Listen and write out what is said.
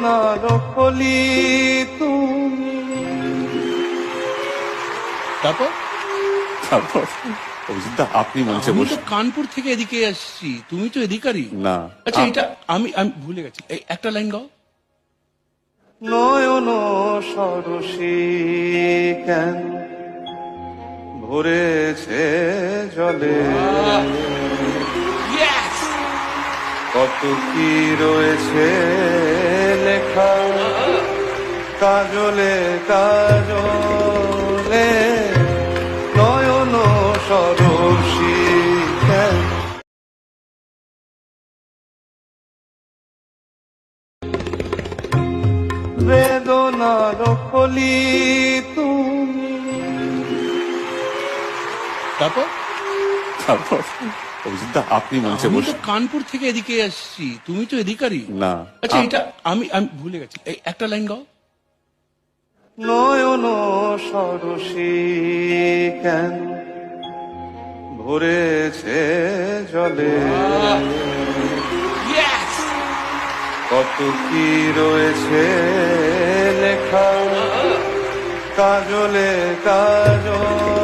বেদনার কলি তুমি। তারপর তারপর অভিজিৎদা আপনি মঞ্চে আমি তো বসে। কানপুর থেকে এদিকে আসছি, তুমি তো এদিকারই। না, আচ্ছা এটা আমি আমি ভুলে গেছি, এই একটা লাইন গাও। নয়ন সরসী কেন ভরেছে জলে, Yes! কত কি রয়েছে লেখা কাজলে কাজলে। নয়ন সরসী কেন। বেদনার কলি তুমি। তারপর তারপর অভিজিৎদা আপনি মঞ্চে আমি তো বসে। কানপুর থেকে এদিকে আসছি, তুমি তো এদিকারই। না, আচ্ছা এটা আমি আমি ভুলে গেছি, এই একটা লাইন গাও। নয়ন সরসী কেন ভরেছে জলে, Yes! কত কি রয়েছে লেখা কাজলে কাজলে।